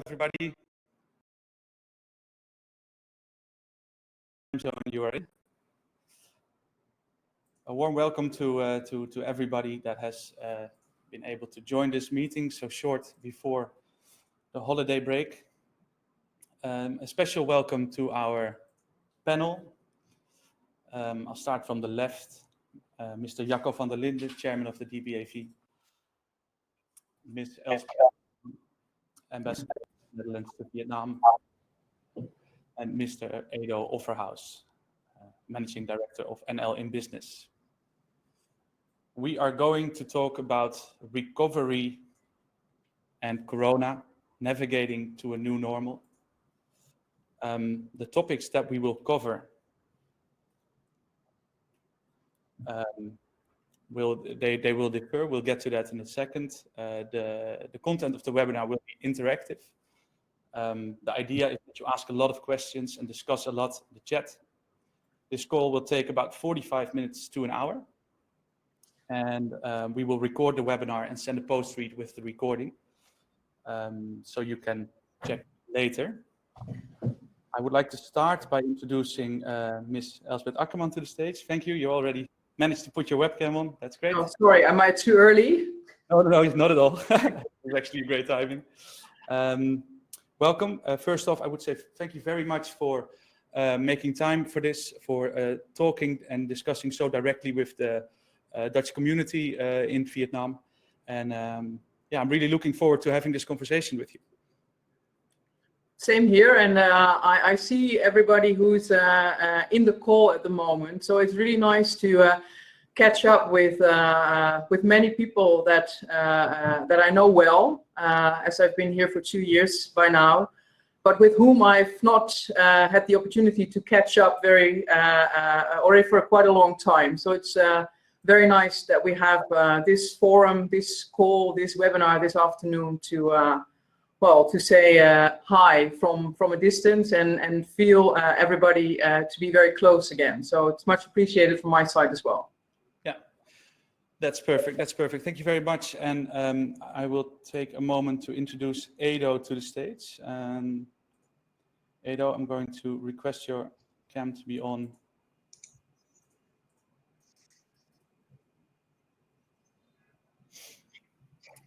Everybody, zone you are in. A warm welcome to everybody that has been able to join this meeting so short before the holiday break. A special welcome to our panel. I'll start from the left. Mr. Jacco van der Linden, Chairman of the DBAV. Ms. Elsbeth, Ambassador of the Netherlands to Vietnam. And Mr. Offerhaus, Managing Director of NLinBusiness. We are going to talk about recovery and Corona, navigating to a new normal. The topics that we will cover they will differ. We'll get to that in a second. The content of the webinar will be interactive. The idea is that you ask a lot of questions and discuss a lot in the chat. This call will take about 45 minutes to an hour. And we will record the webinar and send a post read with the recording. So you can check later. I would like to start by introducing Ms. Elsbeth Akkerman to the stage. Thank you. You already managed to put your webcam on. That's great. Oh, sorry, am I too early? No, not at all. It was actually a great timing. Welcome. First off, I would say thank you very much for making time for this, for talking and discussing so directly with the Dutch community in Vietnam. And yeah, I'm really looking forward to having this conversation with you. Same here, and I see everybody who's in the call at the moment. So it's really nice to catch up with many people that I know well, as I've been here for 2 years by now, but with whom I've not had the opportunity to catch up already for quite a long time. So it's very nice that we have this forum, this call, this webinar this afternoon to say hi from a distance and feel everybody to be very close again. So it's much appreciated from my side as well. Yeah, that's perfect. That's perfect. Thank you very much. And I will take a moment to introduce Edo to the stage. Edo, I'm going to request your cam to be on.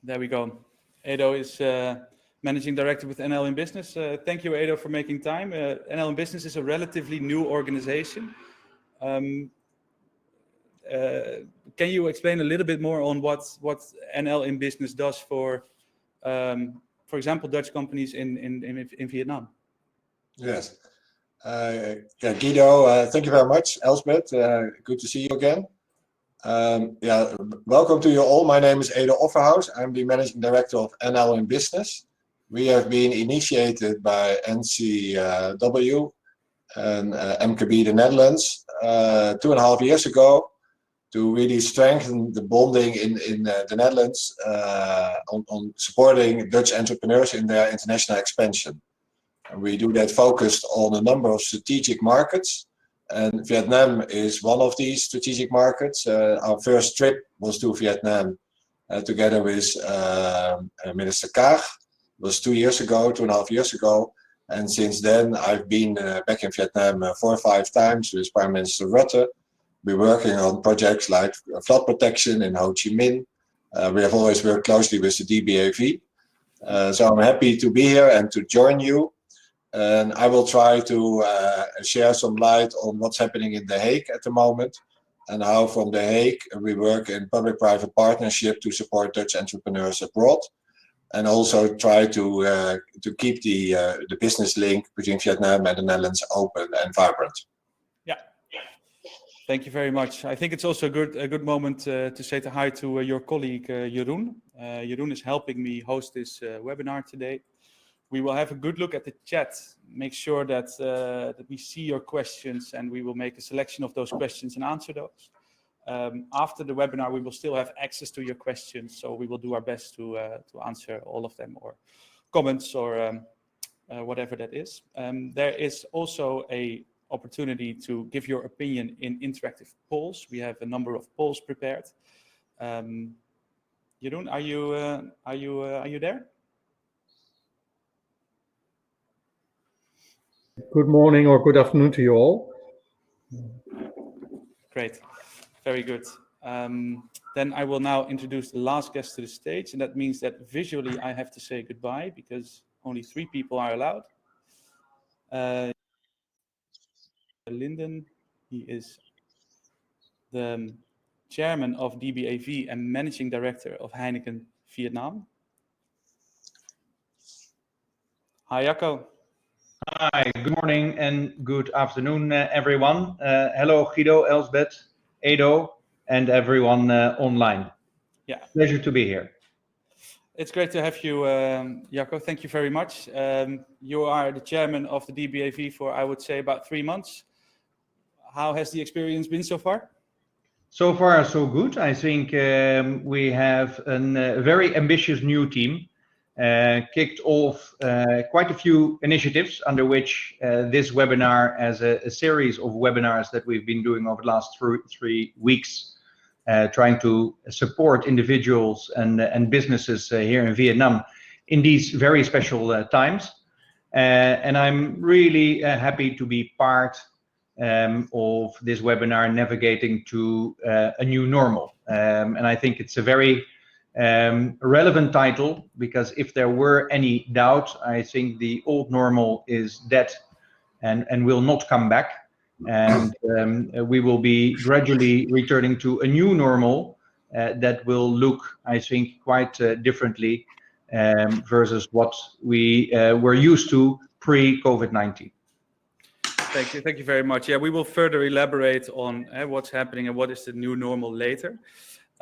There we go. Edo is Managing Director with NLinBusiness. Thank you, Edo, for making time. NLinBusiness is a relatively new organization. Can you explain a little bit more on what NLinBusiness does for example, Dutch companies in Vietnam? Yes. Guido, thank you very much. Elsbeth, good to see you again. Welcome to you all. My name is Edo Offerhaus. I'm the Managing Director of NLinBusiness. We have been initiated by NCW and MKB the Netherlands 2.5 years ago to really strengthen the bonding in the Netherlands on supporting Dutch entrepreneurs in their international expansion. And we do that focused on a number of strategic markets. And Vietnam is one of these strategic markets. Our first trip was to Vietnam together with Minister Kaag. It was 2.5 years ago. And since then, I've been back in Vietnam 4 or 5 times with Prime Minister Rutte. We're working on projects like flood protection in Ho Chi Minh. We have always worked closely with the DBAV. So I'm happy to be here and to join you. And I will try to share some light on what's happening in The Hague at the moment and how from The Hague we work in public-private partnership to support Dutch entrepreneurs abroad, and also try to keep the business link between Vietnam and the Netherlands open and vibrant. Yeah, thank you very much. I think it's also a good moment to say hi to your colleague Jeroen. Jeroen is helping me host this webinar today. We will have a good look at the chat, make sure that we see your questions, and we will make a selection of those questions and answer those. After the webinar, we will still have access to your questions, so we will do our best to answer all of them, or comments, or whatever that is. There is also an opportunity to give your opinion in interactive polls. We have a number of polls prepared. Jeroen, are you there? Good morning or good afternoon to you all. Great, very good. Then I will now introduce the last guest to the stage, and that means that visually I have to say goodbye because only 3 people are allowed. Linden, he is the chairman of DBAV and managing director of Heineken Vietnam. Hi, Jacco. Hi, good morning and good afternoon, everyone. Hello, Guido, Elsbeth, Edo, and everyone online. Yeah. Pleasure to be here. It's great to have you, Jacco. Thank you very much. You are the chairman of the DBAV for, I would say, about 3 months. How has the experience been so far? So far, so good. I think we have a very ambitious new team. Kicked off quite a few initiatives under which this webinar, as a series of webinars that we've been doing over the last 3 weeks, trying to support individuals and businesses here in Vietnam in these very special times. And I'm really happy to be part of this webinar, navigating to a new normal. And I think it's a very relevant title, because if there were any doubt, I think the old normal is dead and will not come back. And we will be gradually returning to a new normal that will look, I think, quite differently versus what we were used to pre-COVID-19. Thank you very much. Yeah, we will further elaborate on what's happening and what is the new normal later.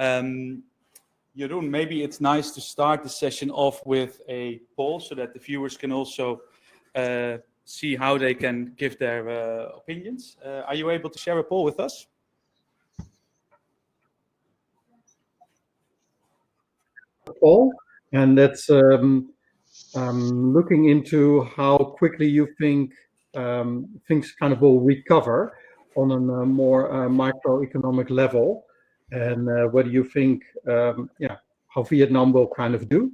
Jeroen, maybe it's nice to start the session off with a poll so that the viewers can also see how they can give their opinions. Are you able to share a poll with us? Poll, and that's looking into how quickly you think things kind of will recover on a more microeconomic level, and whether you think how Vietnam will kind of do.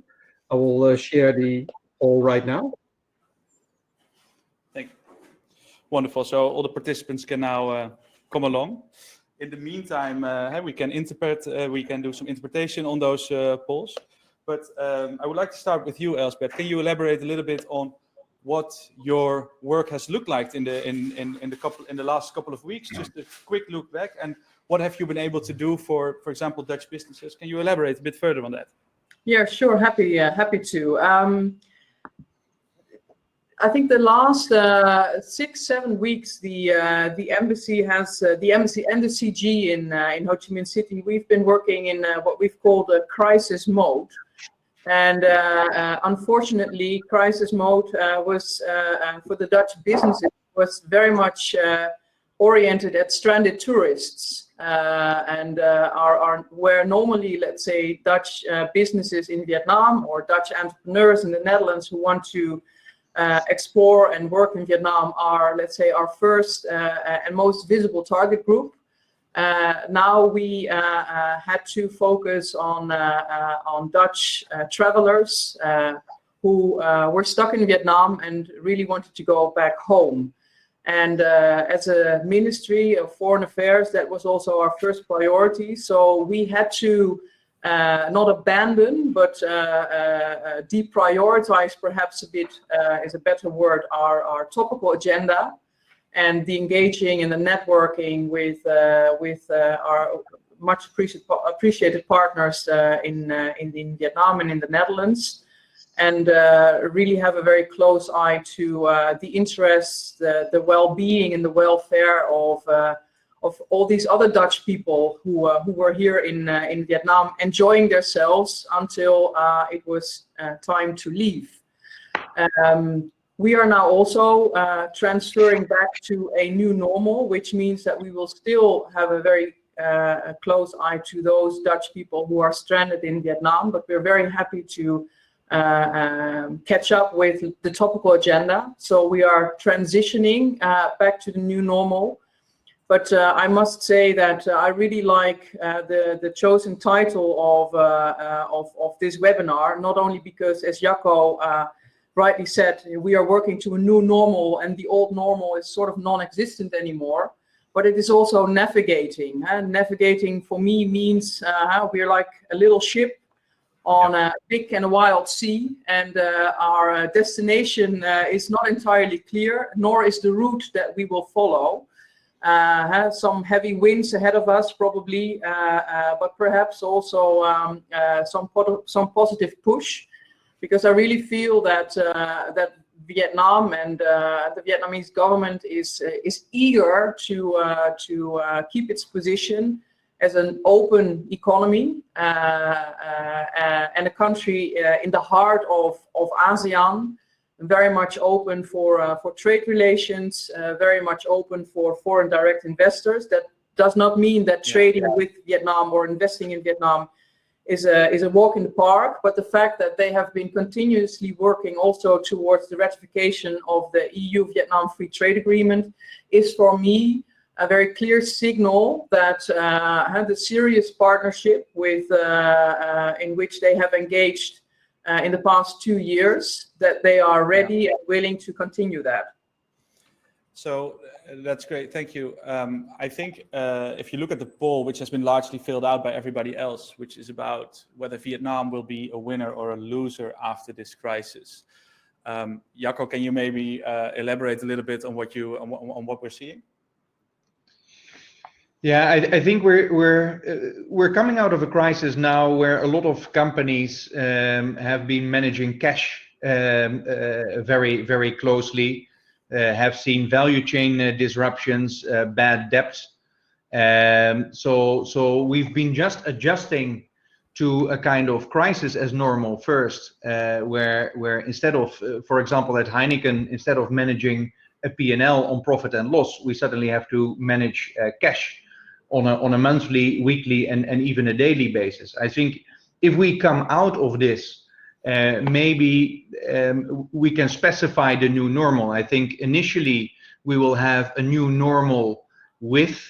I will share the poll right now. Thank you. Wonderful. So all the participants can now come along. In the meantime, we can do some interpretation on those polls. But I would like to start with you, Elsbeth. Can you elaborate a little bit on what your work has looked like in the last couple of weeks? Just a quick look back, and what have you been able to do for example, Dutch businesses? Can you elaborate a bit further on that? Yeah, sure. Happy to. I think the last 6-7 weeks, the embassy and the CG in Ho Chi Minh City, we've been working in what we've called a crisis mode. And unfortunately, crisis mode was for the Dutch businesses was very much oriented at stranded tourists, and where normally, let's say, Dutch businesses in Vietnam or Dutch entrepreneurs in the Netherlands who want to explore and work in Vietnam are, let's say, our first and most visible target group. Now we had to focus on Dutch travelers who were stuck in Vietnam and really wanted to go back home. And as a Ministry of Foreign Affairs, that was also our first priority. So we had to not abandon, but deprioritize, perhaps a bit is a better word, our topical agenda, and the engaging and the networking with our much appreciated partners in Vietnam and in the Netherlands, and really have a very close eye to the interests, the well-being and the welfare of all these other Dutch people who were here in Vietnam, enjoying themselves until it was time to leave. We are now also transferring back to a new normal, which means that we will still have a very close eye to those Dutch people who are stranded in Vietnam, but we're very happy to catch up with the topical agenda. So we are transitioning back to the new normal. But I must say that I really like the chosen title of this webinar, not only because, as Jacco rightly said, we are working to a new normal and the old normal is sort of non-existent anymore, but it is also navigating. Navigating for me means we're like a little ship on a big and wild sea, and our destination is not entirely clear, nor is the route that we will follow. Some heavy winds ahead of us probably, but perhaps also some positive push, because I really feel that that Vietnam and the Vietnamese government is eager to keep its position as an open economy and a country in the heart of ASEAN, very much open for trade relations, very much open for foreign direct investors. That does not mean that trading with Vietnam or investing in Vietnam is a walk in the park, but the fact that they have been continuously working also towards the ratification of the EU-Vietnam Free Trade Agreement is, for me, a very clear signal that the serious partnership with in which they have engaged in the past 2 years, that they are ready and willing to continue that. So that's great. Thank you. I think if you look at the poll, which has been largely filled out by everybody else, which is about whether Vietnam will be a winner or a loser after this crisis. Jacco, can you maybe elaborate a little bit on what we're seeing? Yeah, I think we're coming out of a crisis now where a lot of companies have been managing cash very, very closely. have seen value chain disruptions, bad debts. So we've been just adjusting to a kind of crisis as normal first, where instead of, for example, at Heineken, instead of managing a P&L on profit and loss, we suddenly have to manage cash on a monthly, weekly, and even a daily basis. I think if we come out of this, maybe we can specify the new normal. I think initially we will have a new normal with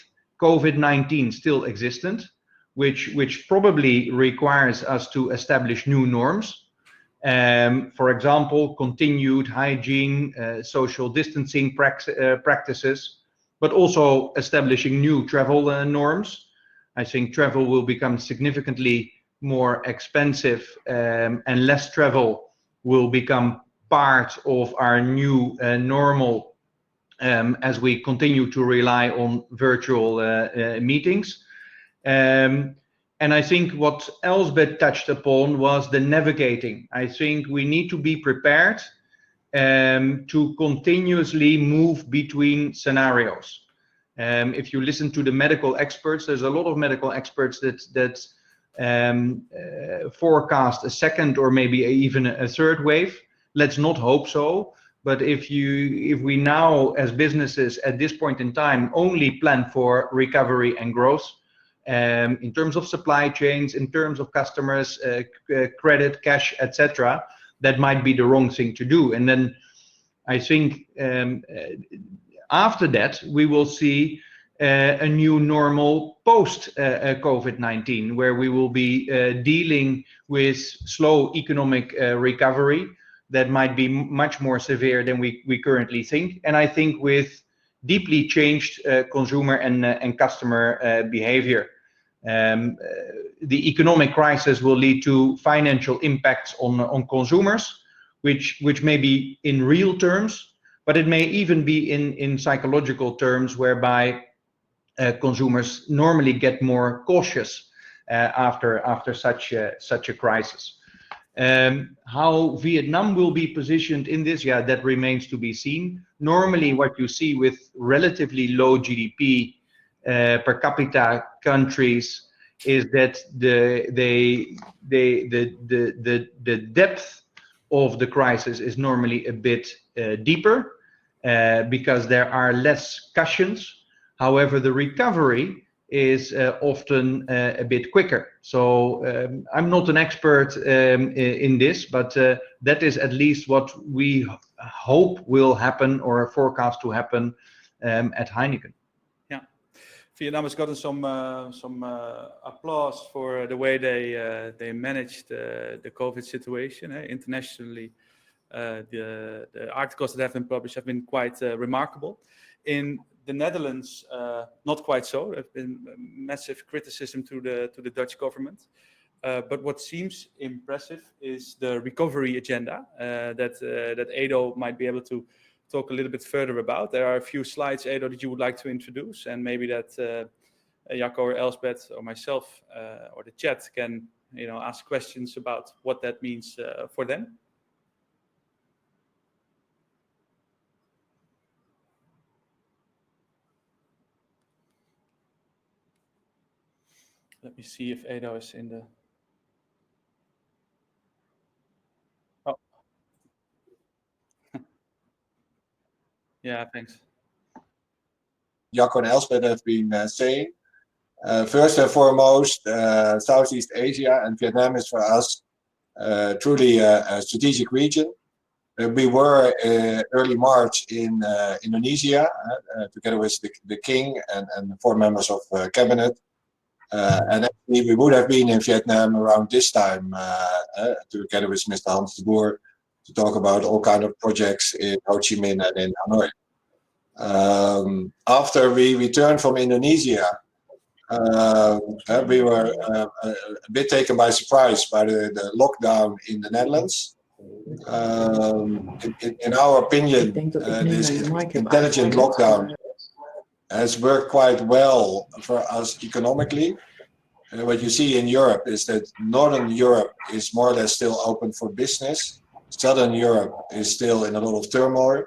COVID-19 still existent, which probably requires us to establish new norms. For example, continued hygiene, social distancing practices, but also establishing new travel norms. I think travel will become significantly more expensive, and less travel will become part of our new normal as we continue to rely on virtual meetings. And I think what Elsbeth touched upon was the navigating. I think we need to be prepared to continuously move between scenarios. If you listen to the medical experts, there's a lot of medical experts that forecast a second or maybe even a third wave. Let's not hope so. But if we now, as businesses at this point in time, only plan for recovery and growth, in terms of supply chains, in terms of customers, credit, cash, etc., that might be the wrong thing to do. And then I think after that, we will see a new normal post COVID-19, where we will be dealing with slow economic recovery that might be much more severe than we currently think. And I think with deeply changed consumer and customer behavior. The economic crisis will lead to financial impacts on consumers, which may be in real terms, but it may even be in psychological terms, whereby consumers normally get more cautious after such a crisis. How Vietnam will be positioned in this, that remains to be seen. Normally, what you see with relatively low GDP per capita countries is that the depth of the crisis is normally a bit deeper because there are less cushions. However, the recovery is often a bit quicker. So I'm not an expert in this, but that is at least what we hope will happen or forecast to happen at Heineken. Yeah, Vietnam has gotten some applause for the way they managed the COVID situation internationally. The articles that have been published have been quite remarkable. In the Netherlands, not quite so. There's been massive criticism to the Dutch government. But what seems impressive is the recovery agenda that Edo might be able to talk a little bit further about. There are a few slides, Edo, that you would like to introduce, and maybe that Jacco or Elsbeth or myself or the chat can ask questions about what that means for them. Let me see if Edo is in the... Oh. Yeah, thanks. Jacco and Elsbeth have been saying. First and foremost, Southeast Asia and Vietnam is for us truly a strategic region. We were early March in Indonesia together with the King and 4 members of cabinet. And actually we would have been in Vietnam around this time together with Mr. Hans de Boer to talk about all kind of projects in Ho Chi Minh and in Hanoi. After we returned from Indonesia, we were a bit taken by surprise by the lockdown in the Netherlands. In our opinion, this intelligent lockdown has worked quite well for us economically. What you see in Europe is that Northern Europe is more or less still open for business. Southern Europe is still in a lot of turmoil.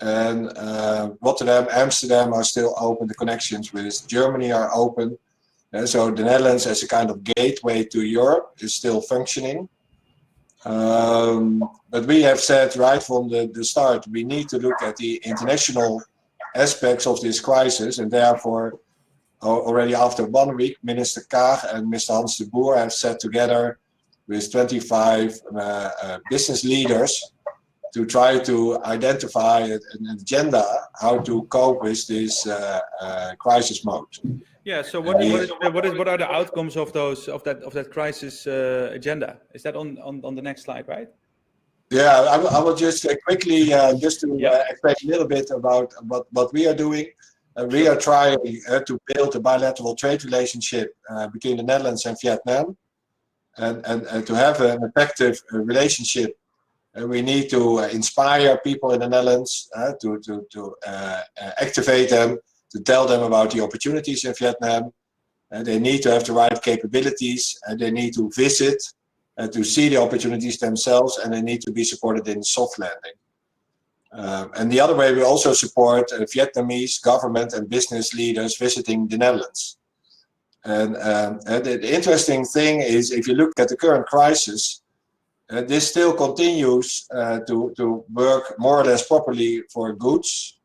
And Rotterdam, Amsterdam are still open. The connections with Germany are open. So the Netherlands as a kind of gateway to Europe is still functioning. But we have said right from the start, we need to look at the international aspects of this crisis, and therefore already after 1 week, Minister Kaag and Mr. Hans de Boer have sat together with 25 business leaders to try to identify an agenda how to cope with this crisis mode. Yeah. So what are the outcomes of that crisis agenda? Is that on the next slide, right? Yeah, I will just quickly just to explain a little bit about what we are doing. We are trying to build a bilateral trade relationship between the Netherlands and Vietnam, and to have an effective relationship. We need to inspire people in the Netherlands to activate them, to tell them about the opportunities in Vietnam. They need to have the right capabilities, and they need to visit to see the opportunities themselves, and they need to be supported in soft landing. And the other way, we also support Vietnamese government and business leaders visiting the Netherlands. And the interesting thing is, if you look at the current crisis, this still continues to work more or less properly for goods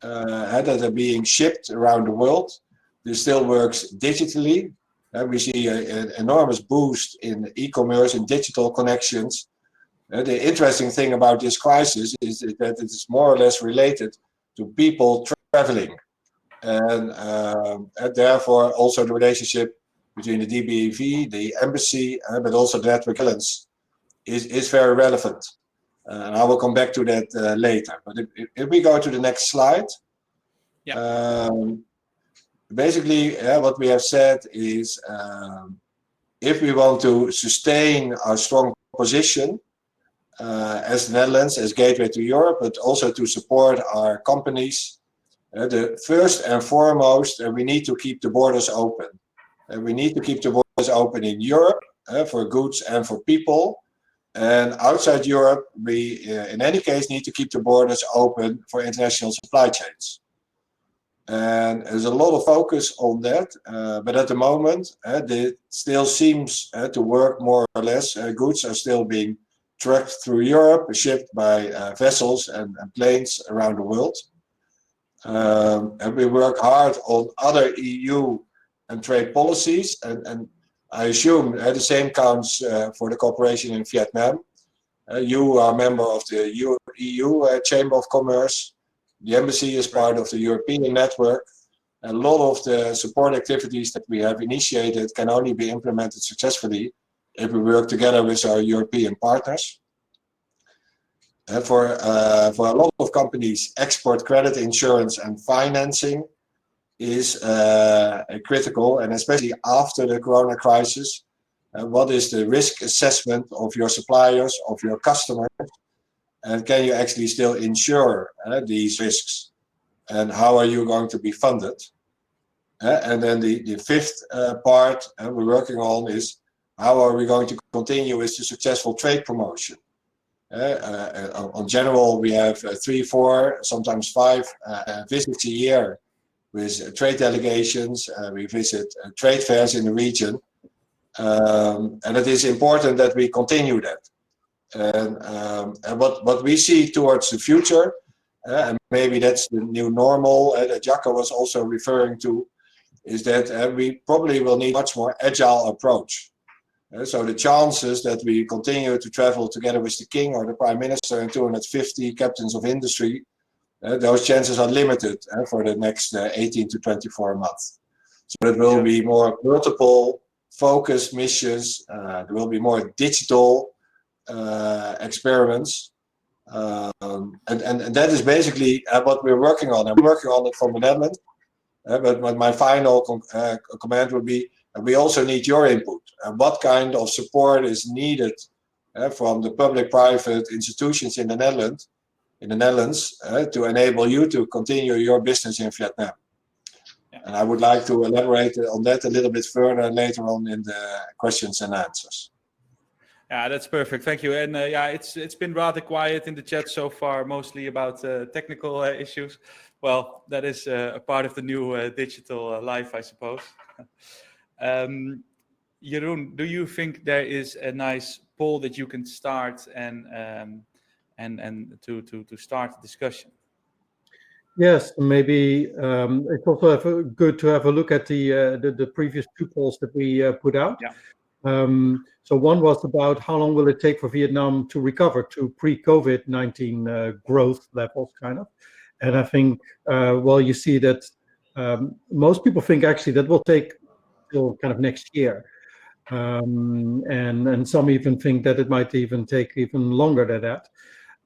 that are being shipped around the world. This still works digitally. We see an enormous boost in e-commerce and digital connections. The interesting thing about this crisis is that it is more or less related to people traveling. And therefore also the relationship between the DBAV, the embassy, but also the network balance is very relevant. And I will come back to that later. But if we go to the next slide, basically what we have said is if we want to sustain our strong position as the Netherlands, as gateway to Europe, but also to support our companies, the first and foremost, we need to keep the borders open. We need to keep the borders open in Europe for goods and for people. And outside Europe, we in any case need to keep the borders open for international supply chains. And there's a lot of focus on that, but at the moment, it still seems to work more or less. Goods are still being trucked through Europe, shipped by vessels and planes around the world. And we work hard on other EU and trade policies, and I assume the same counts for the cooperation in Vietnam. You are a member of the EU Chamber of Commerce. The embassy is part of the European network. A lot of the support activities that we have initiated can only be implemented successfully if we work together with our European partners. For a lot of companies, export credit insurance and financing is critical, and especially after the corona crisis. What is the risk assessment of your suppliers, of your customers? And can you actually still insure these risks? And how are you going to be funded? And then the fifth part we're working on is how are we going to continue with the successful trade promotion? On general, we have 3, 4, sometimes 5 visits a year with trade delegations. We visit trade fairs in the region. And it is important that we continue that. And what we see towards the future, and maybe that's the new normal that Jacco was also referring to, is that we probably will need a much more agile approach. So the chances that we continue to travel together with the King or the Prime Minister and 250 captains of industry, those chances are limited for the next 18 to 24 months. So it will be more multiple focused missions, there will be more digital experiments, and that is basically what we're working on. I'm working on it from the Netherlands, but my final comment would be we also need your input. What kind of support is needed from the public-private institutions in the Netherlands, to enable you to continue your business in Vietnam? And I would like to elaborate on that a little bit further later on in the questions and answers. Yeah, that's perfect. Thank you. And yeah, it's been rather quiet in the chat so far, mostly about technical issues. Well, that is a part of the new digital life, I suppose. Jeroen, do you think there is a nice poll that you can start and to start the discussion? Yes, maybe it's also good to have a look at the previous two polls that we put out. Yeah. So one was about how long will it take for Vietnam to recover to pre-COVID-19 growth levels, kind of. And I think, well, you see that most people think actually that will take till kind of next year. And some even think that it might even take even longer than that.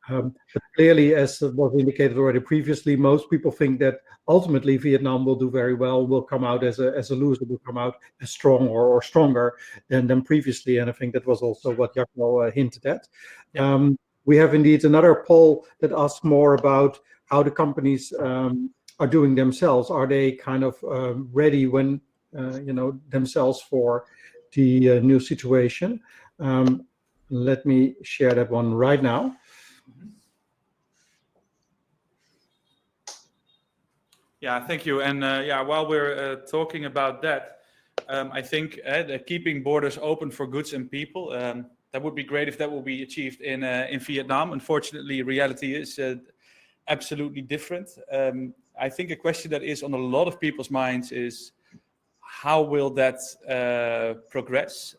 But clearly, as was indicated already previously, most people think that ultimately Vietnam will do very well, will come out as a loser, will come out as strong or stronger than previously. And I think that was also what Jacco hinted at. Yeah. We have indeed another poll that asks more about how the companies are doing themselves. Are they kind of ready when, themselves for the new situation? Let me share that one right now. Yeah, thank you. And yeah, while we're talking about that, I think keeping borders open for goods and people, that would be great if that will be achieved in Vietnam. Unfortunately, reality is absolutely different. I think a question that is on a lot of people's minds is, how will that progress?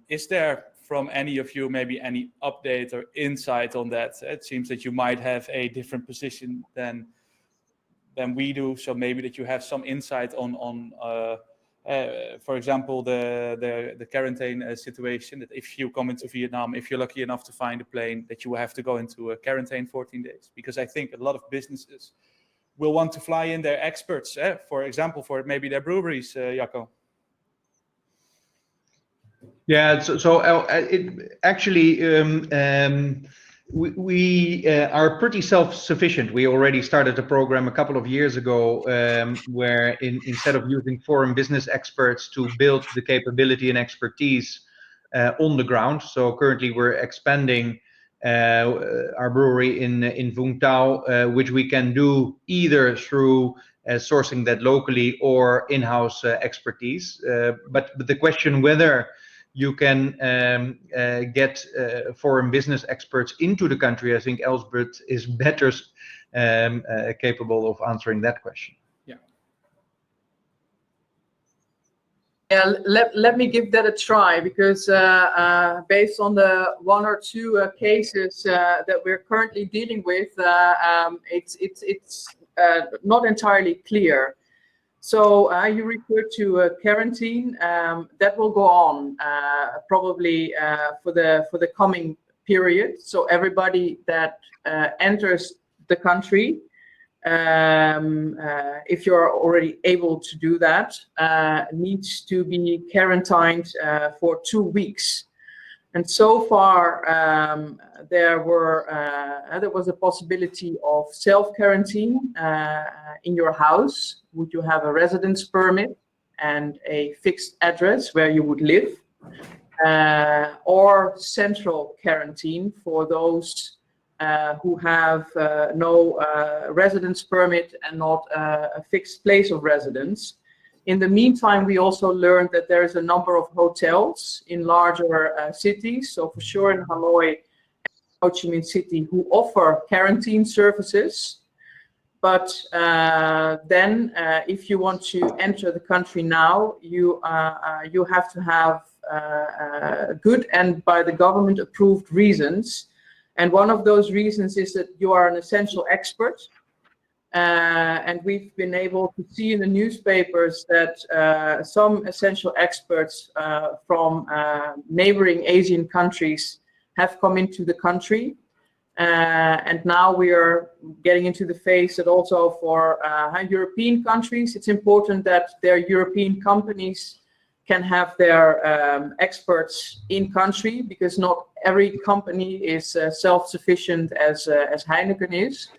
Is there from any of you maybe any update or insight on that? It seems that you might have a different position than we do, so maybe that you have some insight on for example, the quarantine situation, that if you come into Vietnam, if you're lucky enough to find a plane, that you will have to go into a quarantine 14 days. Because I think a lot of businesses will want to fly in their experts, for example, for maybe their breweries, Jacco. Yeah, so we are pretty self-sufficient. We already started a program a couple of years ago where instead of using foreign business experts to build the capability and expertise on the ground. So currently we're expanding our brewery in Vung Tau, which we can do either through sourcing that locally or in-house expertise. But the question whether you can get foreign business experts into the country, I think Elsbeth is better capable of answering that question. Yeah. Yeah, let me give that a try, because based on the one or two cases that we're currently dealing with, it's not entirely clear. So you referred to quarantine. That will go on probably for the coming period. So everybody that enters the country, if you're already able to do that, needs to be quarantined for 2 weeks. And so far, there was a possibility of self-quarantine in your house. Would you have a residence permit and a fixed address where you would live, or central quarantine for those who have no residence permit and not a fixed place of residence. In the meantime, we also learned that there is a number of hotels in larger cities, so for sure in Hanoi and Ho Chi Minh City, who offer quarantine services. But then if you want to enter the country now, you have to have good and by the government approved reasons. And one of those reasons is that you are an essential expert. And we've been able to see in the newspapers that some essential experts from neighboring Asian countries have come into the country. And now we are getting into the phase that also for European countries, it's important that their European companies can have their experts in country, because not every company is self-sufficient as Heineken is.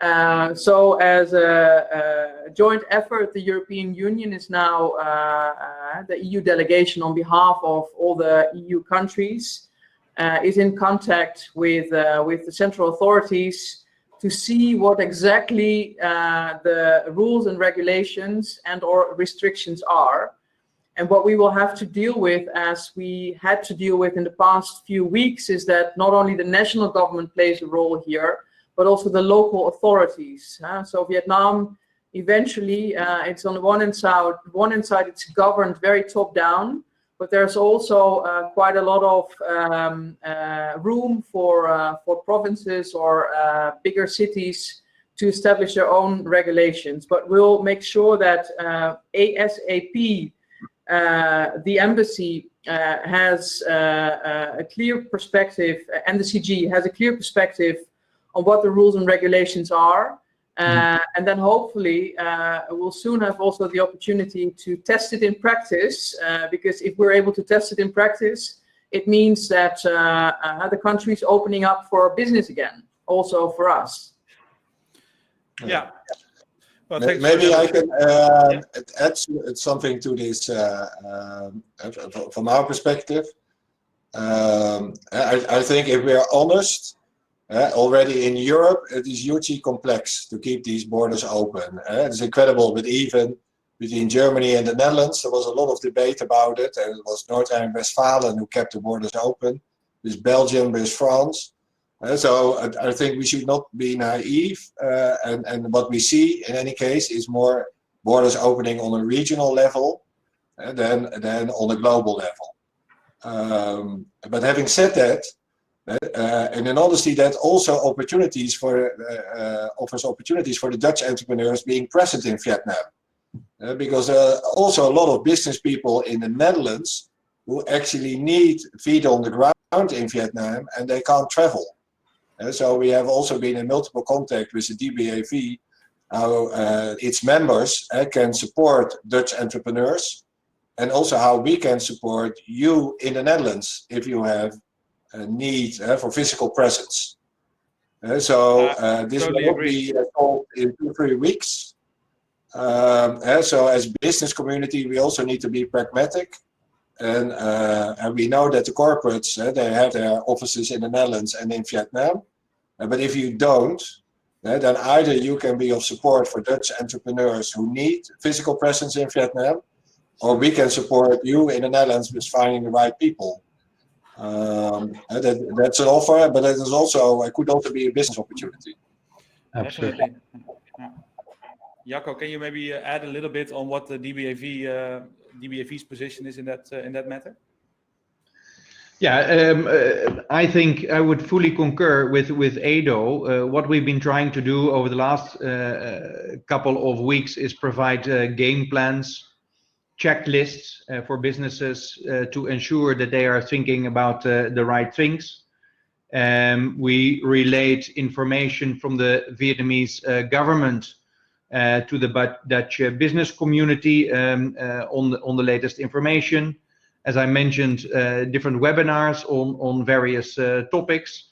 So as a joint effort, the European Union is now the EU delegation on behalf of all the EU countries is in contact with the central authorities to see what exactly the rules and regulations and or restrictions are. And what we will have to deal with, as we had to deal with in the past few weeks, is that not only the national government plays a role here, but also the local authorities. So Vietnam, eventually, it's on the one hand side, it's governed very top down, but there's also quite a lot of room for provinces or bigger cities to establish their own regulations. But we'll make sure that ASAP, the embassy has a clear perspective, and the CG has a clear perspective on what the rules and regulations are. And then hopefully we'll soon have also the opportunity to test it in practice, because if we're able to test it in practice, it means that the country is opening up for business again, also for us. Yeah. Well, maybe I can add something to this from our perspective. I think if we are honest, already in Europe, it is hugely complex to keep these borders open. It's incredible, but even between Germany and the Netherlands, there was a lot of debate about it, and it was North Rhine-Westphalia who kept the borders open, with Belgium, with France. So I think we should not be naive, and what we see in any case is more borders opening on a regional level than on a global level. But having said that, and in honesty, that also opportunities offers opportunities for the Dutch entrepreneurs being present in Vietnam, because there are also a lot of business people in the Netherlands who actually need feet on the ground in Vietnam, and they can't travel. So we have also been in multiple contact with the DBAV, how its members can support Dutch entrepreneurs, and also how we can support you in the Netherlands if you have a need for physical presence. This totally will be solved in 2-3 weeks. So as business community, we also need to be pragmatic. And we know that the corporates, they have their offices in the Netherlands and in Vietnam. But if you don't, then either you can be of support for Dutch entrepreneurs who need physical presence in Vietnam, or we can support you in the Netherlands with finding the right people. That's an offer, but it is also, it could also be a business opportunity. Absolutely. Yeah. Jacco, can you maybe add a little bit on what the DBAV's position is in that matter? Yeah, I think I would fully concur with Edo. What we've been trying to do over the last couple of weeks is provide game plans, checklists for businesses to ensure that they are thinking about the right things. We relate information from the Vietnamese government to the Dutch business community on the latest information. As I mentioned, different webinars on various topics.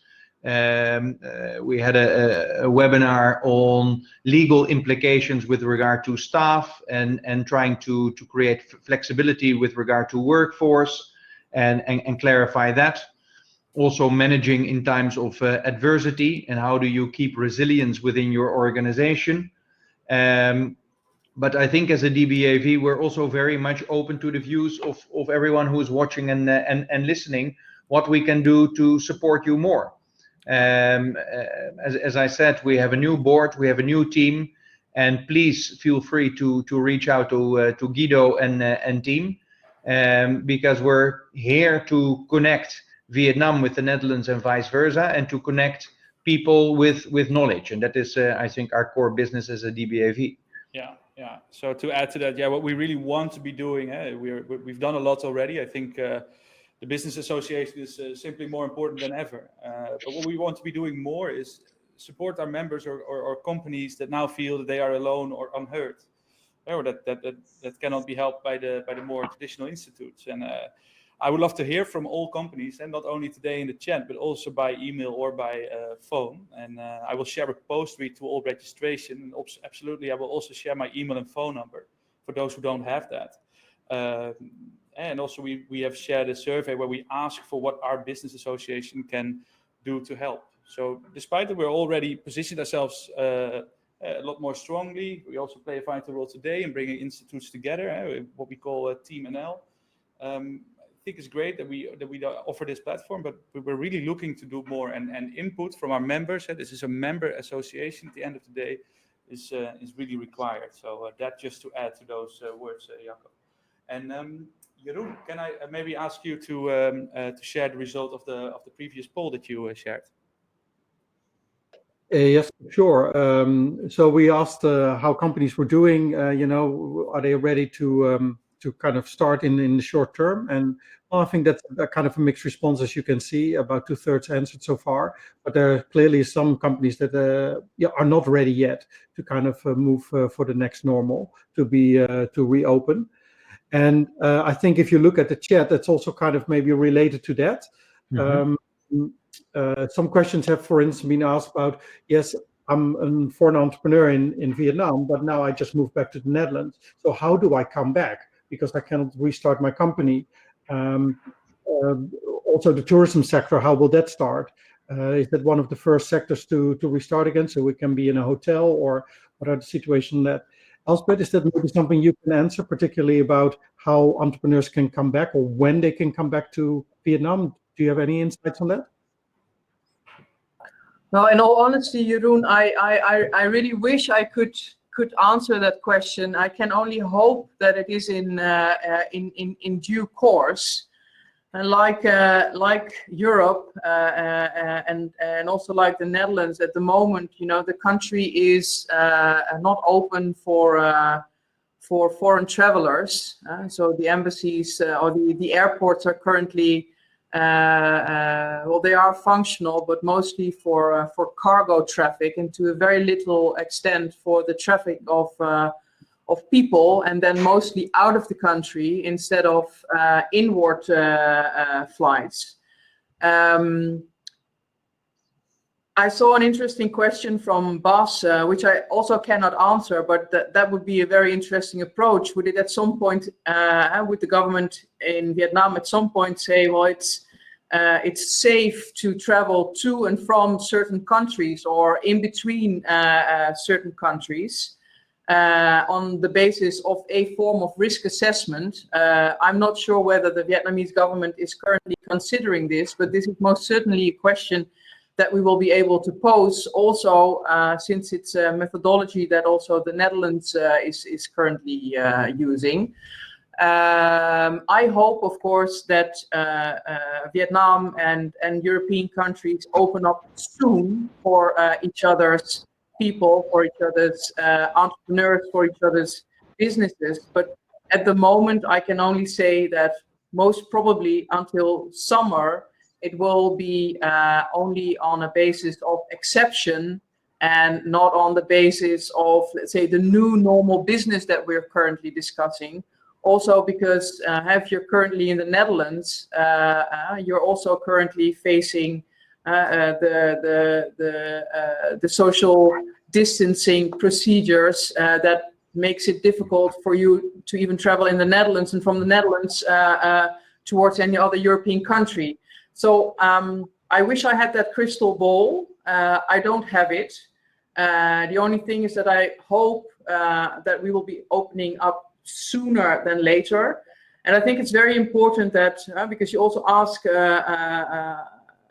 We had a webinar on legal implications with regard to staff and trying to create flexibility with regard to workforce and clarify that. Also managing in times of adversity, and how do you keep resilience within your organization. But I think as a DBAV, we're also very much open to the views of everyone who is watching and listening, what we can do to support you more. As I said, we have a new board, we have a new team, and please feel free to reach out to Guido and team, because we're here to connect Vietnam with the Netherlands and vice versa, and to connect people with knowledge. And that is, I think, our core business as a DBAV. Yeah. So to add to that, what we really want to be doing, we've done a lot already. I think the business association is simply more important than ever. But what we want to be doing more is support our members or companies that now feel that they are alone or unheard, or that cannot be helped by the more traditional institutes. And I would love to hear from all companies, and not only today in the chat, but also by email or by phone. And I will share a post read to all registration. And absolutely, I will also share my email and phone number for those who don't have that. And also, we have shared a survey where we ask for what our business association can do to help. So despite that we're already positioned ourselves a lot more strongly, we also play a vital role today in bringing institutes together, what we call Team NL. I think it's great that we offer this platform, but we're really looking to do more, and input from our members. This is a member association. At the end of the day, is really required. So that just to add to those words, Jacco. And Jeroen, can I maybe ask you to share the result of the previous poll that you shared? Yes, sure. So we asked how companies were doing. Are they ready to kind of start in the short term? And I think that's a kind of a mixed response, as you can see. About 2/3 answered so far, but there are clearly some companies that are not ready yet to kind of move for the next normal, to reopen. And I think if you look at the chat, that's also kind of maybe related to that. Some questions have, for instance, been asked about, yes, I'm a foreign entrepreneur in Vietnam, but now I just moved back to the Netherlands. So how do I come back? Because I cannot restart my company. Also, the tourism sector, how will that start? Is that one of the first sectors to restart again? So we can be in a hotel, or what are the situations that? Elsbeth, is that maybe something you can answer, particularly about how entrepreneurs can come back, or when they can come back to Vietnam? Do you have any insights on that? No, in all honesty, Jeroen, I really wish I could answer that question. I can only hope that it is in due course. And like Europe and also like the Netherlands at the moment, the country is not open for foreign travelers. So the embassies or the airports are currently well, they are functional, but mostly for cargo traffic, and to a very little extent for the traffic of people, and then mostly out of the country instead of inward flights. I saw an interesting question from Bas, which I also cannot answer, but that would be a very interesting approach. Would it at some point, would the government in Vietnam at some point say, well, it's safe to travel to and from certain countries or in between certain countries on the basis of a form of risk assessment? I'm not sure whether the Vietnamese government is currently considering this, but this is most certainly a question that we will be able to pose also, since it's a methodology that also the Netherlands is currently using. I hope, of course, that Vietnam and European countries open up soon for each other's people, for each other's entrepreneurs, for each other's businesses. But at the moment, I can only say that most probably until summer, it will be only on a basis of exception and not on the basis of, let's say, the new normal business that we're currently discussing. Also because if you're currently in the Netherlands, you're also currently facing the social distancing procedures that makes it difficult for you to even travel in the Netherlands and from the Netherlands towards any other European country. So I wish I had that crystal ball. I don't have it. The only thing is that I hope that we will be opening up sooner than later. And I think it's very important that, because you also ask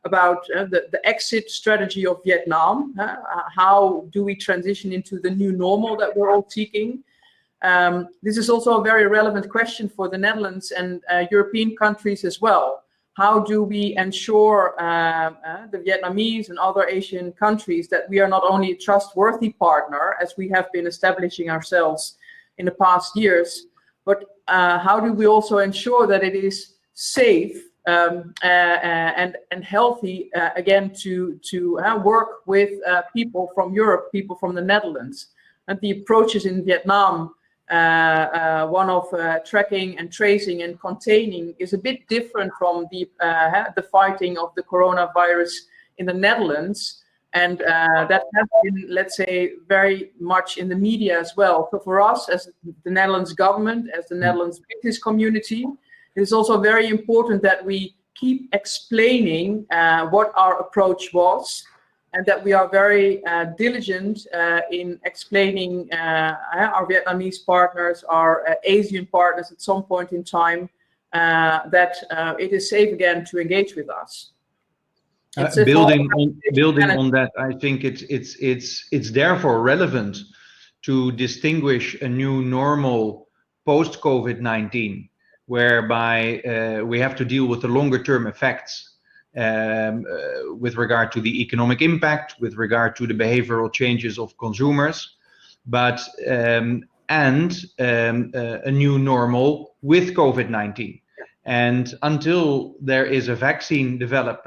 about the exit strategy of Vietnam, how do we transition into the new normal that we're all seeking? This is also a very relevant question for the Netherlands and European countries as well. How do we ensure the Vietnamese and other Asian countries that we are not only a trustworthy partner, as we have been establishing ourselves in the past years, but how do we also ensure that it is safe and healthy again to work with people from Europe, people from the Netherlands? And the approaches in Vietnam one of tracking and tracing and containing is a bit different from the fighting of the coronavirus in the Netherlands. And that has been, let's say, very much in the media as well. So for us, as the Netherlands government, as the Netherlands business community, it is also very important that we keep explaining what our approach was, and that we are very diligent in explaining our Vietnamese partners, our Asian partners at some point in time, that it is safe again to engage with us. Building on that, I think it's therefore relevant to distinguish a new normal post COVID-19, whereby we have to deal with the longer term effects with regard to the economic impact, with regard to the behavioral changes of consumers, but a new normal with COVID-19. And until there is a vaccine developed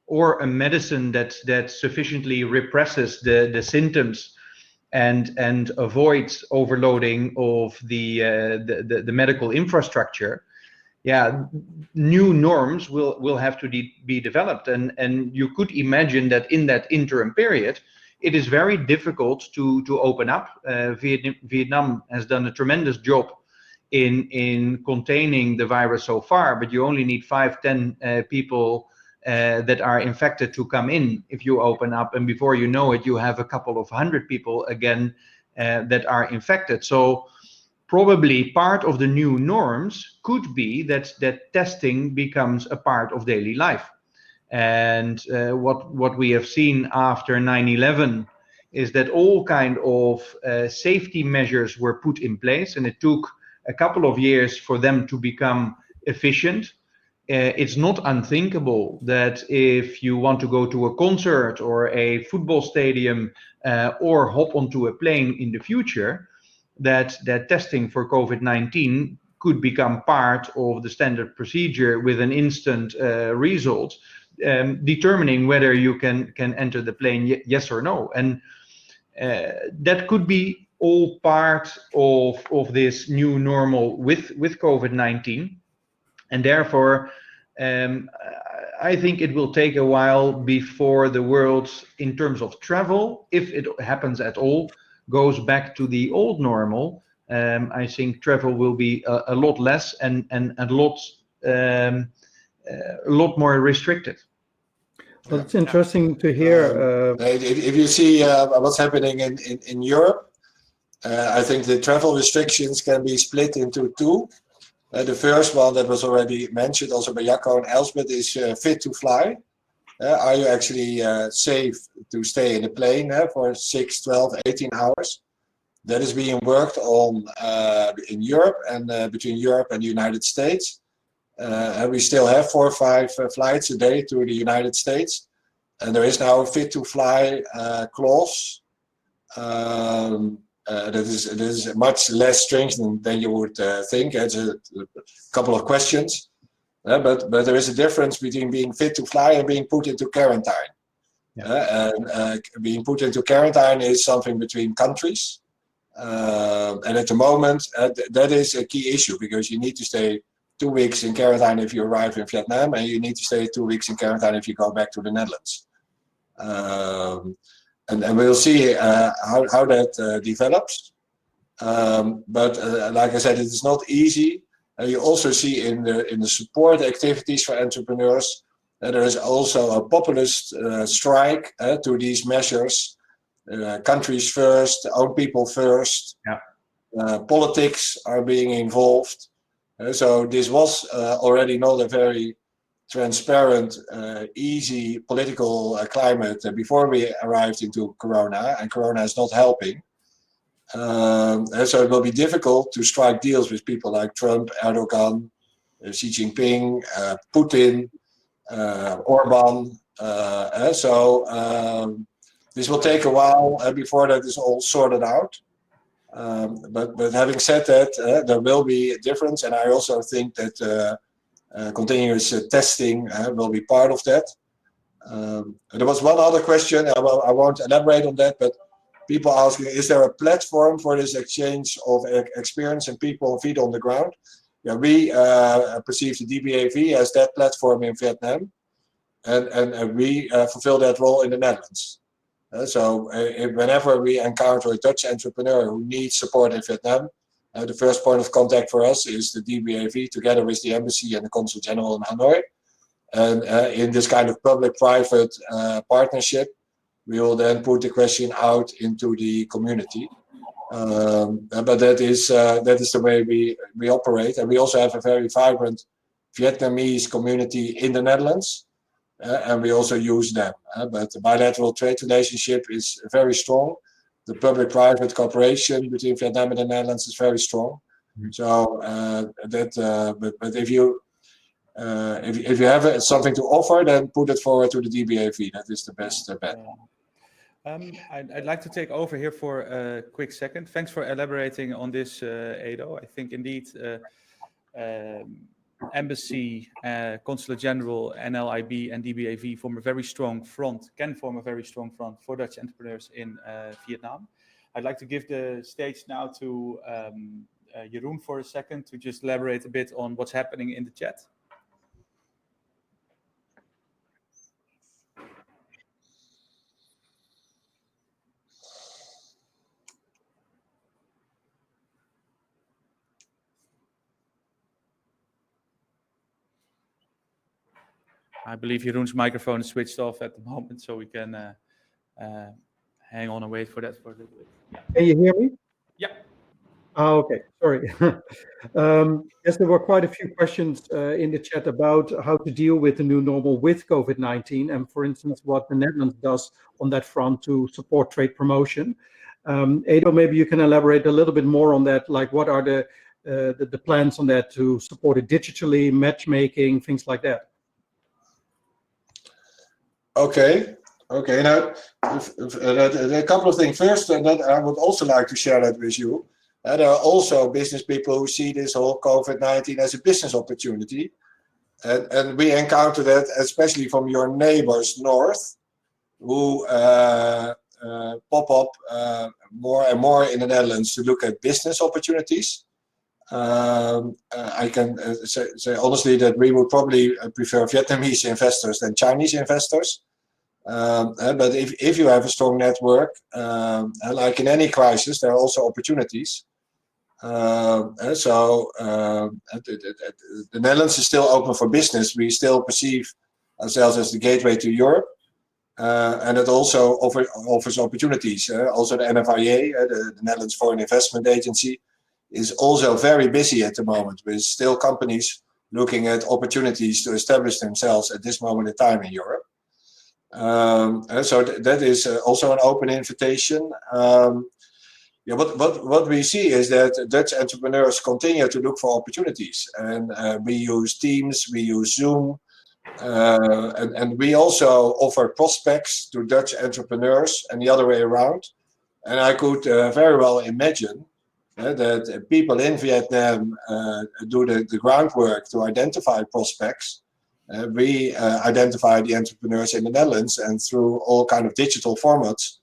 or a medicine that sufficiently represses the symptoms and avoids overloading of the medical infrastructure, new norms will have to be developed. And you could imagine that in that interim period, it is very difficult to open up. Vietnam has done a tremendous job in containing the virus so far, but you only need 5-10 people that are infected to come in if you open up, and before you know it, you have a couple of 100 people again that are infected. So probably part of the new norms could be that testing becomes a part of daily life. And what we have seen after 9/11 is that all kind of safety measures were put in place, and it took a couple of years for them to become efficient. It's not unthinkable that if you want to go to a concert or a football stadium or hop onto a plane in the future, that testing for COVID-19 could become part of the standard procedure with an instant result, determining whether you can enter the plane, yes or no. And that could be all part of this new normal with COVID-19. And therefore, I think it will take a while before the world, in terms of travel, if it happens at all, goes back to the old normal. I think travel will be a lot less and a lot more restricted. Well, it's interesting to hear. If you see what's happening in Europe, I think the travel restrictions can be split into two. The first one that was already mentioned also by Jacco and Elsbeth is fit to fly. Are you actually safe to stay in a plane for 6, 12, 18 hours? That is being worked on in Europe and between Europe and the United States. And we still have 4 or 5 flights a day to the United States. And there is now a fit to fly clause. That is much less stringent than you would think. It's a couple of questions. But there is a difference between being fit to fly and being put into quarantine. And being put into quarantine is something between countries. And at the moment, that is a key issue, because you need to stay 2 weeks in quarantine if you arrive in Vietnam, and you need to stay 2 weeks in quarantine if you go back to the Netherlands. And we'll see how that develops. But like I said, it is not easy. You also see in the support activities for entrepreneurs, there is also a populist strike to these measures. Countries first, own people first. Politics are being involved. So this was already not a very transparent, easy political climate before we arrived into Corona, and Corona is not helping. And so it will be difficult to strike deals with people like Trump, Erdogan, Xi Jinping, Putin, Orban. This will take a while before that is all sorted out. But having said that, there will be a difference, and I also think that continuous testing will be part of that. There was one other question. I won't elaborate on that, but people asking, is there a platform for this exchange of experience and people feet on the ground? Yeah, we perceive the DBAV as that platform in Vietnam, and we fulfill that role in the Netherlands. Whenever we encounter a Dutch entrepreneur who needs support in Vietnam, the first point of contact for us is the DBAV together with the embassy and the consul general in Hanoi. And in this kind of public-private partnership, we will then put the question out into the community. But that is the way we operate. And we also have a very vibrant Vietnamese community in the Netherlands, and we also use them. But the bilateral trade relationship is very strong. The public-private cooperation between Vietnam and the Netherlands is very strong. So but if you have something to offer, then put it forward to the DBAV. That is the best bet. I'd like to take over here for a quick second. Thanks for elaborating on this, Edo. I think indeed embassy, consulate general, NLIB and DBAV form a very strong front, can form a very strong front for Dutch entrepreneurs in Vietnam. I'd like to give the stage now to Jeroen for a second to just elaborate a bit on what's happening in the chat. I believe Jeroen's microphone is switched off at the moment, so we can hang on and wait for that for a little bit. Yeah. Can you hear me? Yeah. Oh, okay, sorry. Yes, there were quite a few questions in the chat about how to deal with the new normal with COVID-19, and for instance, what the Netherlands does on that front to support trade promotion. Edo, maybe you can elaborate a little bit more on that, like what are the plans on that to support it digitally, matchmaking, things like that? Okay. Now, a couple of things. First, and that I would also like to share that with you. There are also business people who see this whole COVID-19 as a business opportunity. And we encounter that especially from your neighbors north, who pop up more and more in the Netherlands to look at business opportunities. I can say honestly that we would probably prefer Vietnamese investors than Chinese investors. But if you have a strong network, like in any crisis, there are also opportunities. The Netherlands is still open for business. We still perceive ourselves as the gateway to Europe. And it also offers opportunities. Also the NFIA, the Netherlands Foreign Investment Agency, is also very busy at the moment with still companies looking at opportunities to establish themselves at this moment in time in Europe. So that is also an open invitation. Yeah, what we see is that Dutch entrepreneurs continue to look for opportunities, and we use Teams, we use Zoom, and we also offer prospects to Dutch entrepreneurs and the other way around. And I could very well imagine that people in Vietnam do the groundwork to identify prospects. We identify the entrepreneurs in the Netherlands, and through all kind of digital formats,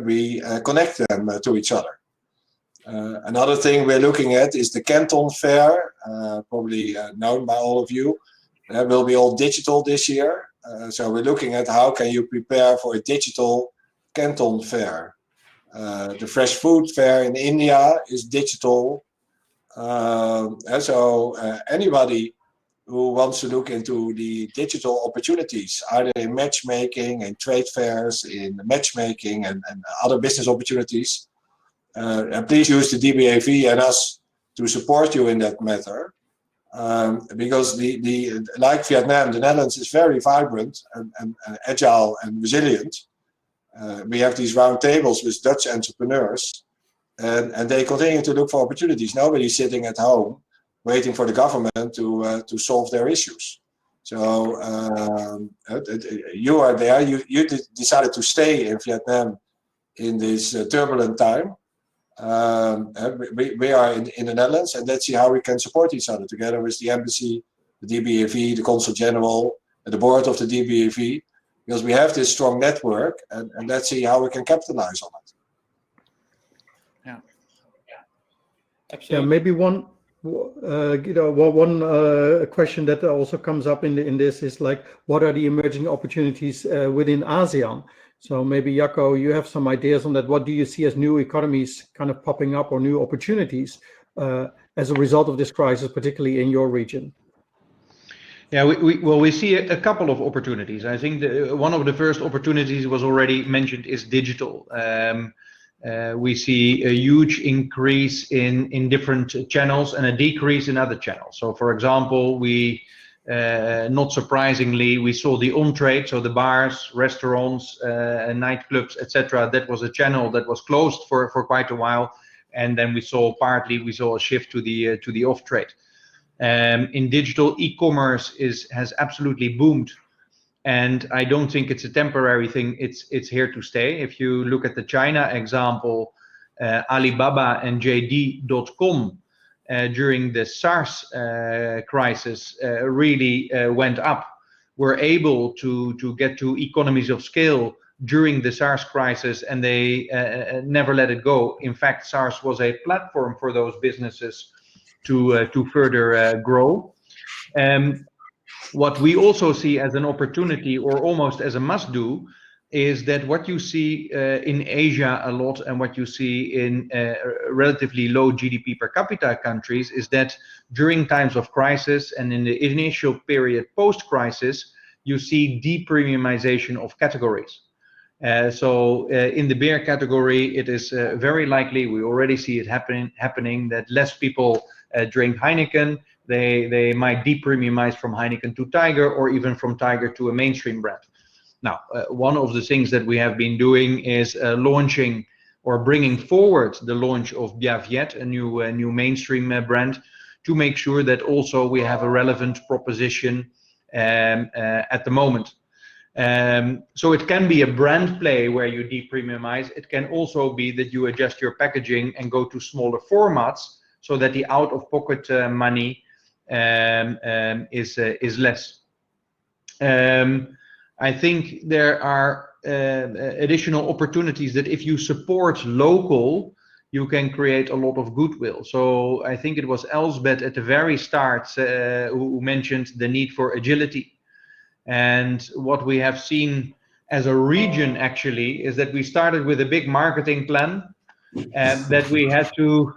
we connect them to each other. Another thing we're looking at is the Canton Fair, probably known by all of you. Will be all digital this year. So we're looking at how can you prepare for a digital Canton Fair. The fresh food fair in India is digital. So anybody who wants to look into the digital opportunities, either in matchmaking and trade fairs, in matchmaking and other business opportunities, and please use the DBAV and us to support you in that matter. Because like Vietnam, the Netherlands is very vibrant and agile and resilient. We have these round tables with Dutch entrepreneurs, and they continue to look for opportunities. Nobody's sitting at home waiting for the government to solve their issues. So you are there. You decided to stay in Vietnam in this turbulent time. We are in the Netherlands, and let's see how we can support each other together with the embassy, the DBAV, the consul general, and the board of the DBAV, because we have this strong network, and let's see how we can capitalize on it. Absolutely. maybe one question that also comes up in this is like, what are the emerging opportunities within ASEAN? So maybe Jacco, you have some ideas on that. What do you see as new economies kind of popping up or new opportunities as a result of this crisis, particularly in your region? Yeah, we see a couple of opportunities. I think one of the first opportunities was already mentioned is digital. We see a huge increase in different channels and a decrease in other channels. So, for example, not surprisingly, we saw the on-trade, so the bars, restaurants, nightclubs, etc. That was a channel that was closed for quite a while, and then we saw a shift to the off-trade. In digital, e-commerce has absolutely boomed, and I don't think it's a temporary thing. It's here to stay. If you look at the China example, Alibaba and JD.com during the SARS crisis really went up. Were able to get to economies of scale during the SARS crisis, and they never let it go. In fact, SARS was a platform for those businesses to further grow. What we also see as an opportunity, or almost as a must-do, is that what you see in Asia a lot, and what you see in relatively low GDP per capita countries, is that during times of crisis and in the initial period post-crisis, you see depremiumization of categories. So in the beer category, it is very likely, we already see it happening that less people drink Heineken. They might depremiumize from Heineken to Tiger, or even from Tiger to a mainstream brand. Now, one of the things that we have been doing is launching or bringing forward the launch of Biaviet, a new mainstream brand, to make sure that also we have a relevant proposition at the moment. So it can be a brand play where you depremiumize. It can also be that you adjust your packaging and go to smaller formats, so that the out-of-pocket money is less. I think there are additional opportunities that if you support local, you can create a lot of goodwill. So I think it was Elsbeth at the very start who mentioned the need for agility. And what we have seen as a region actually is that we started with a big marketing plan, and that we had to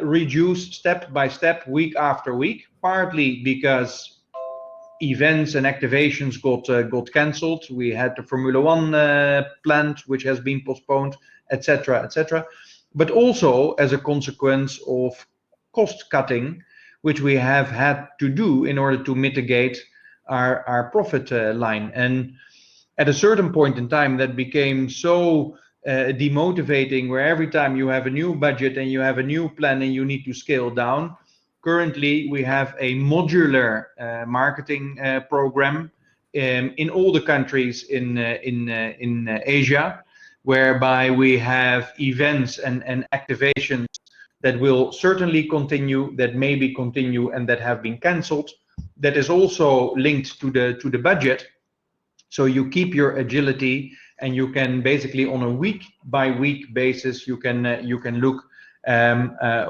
reduce step by step, week after week, partly because events and activations got cancelled. We had the Formula One planned, which has been postponed, etc., etc. But also as a consequence of cost cutting, which we have had to do in order to mitigate our profit line. And at a certain point in time, that became so demotivating, where every time you have a new budget and you have a new plan and you need to scale down. Currently, we have a modular marketing program in all the countries in Asia, whereby we have events and activations that will certainly continue, that maybe continue, and that have been cancelled. That is also linked to the budget, so you keep your agility, and you can basically on a week by week basis you can look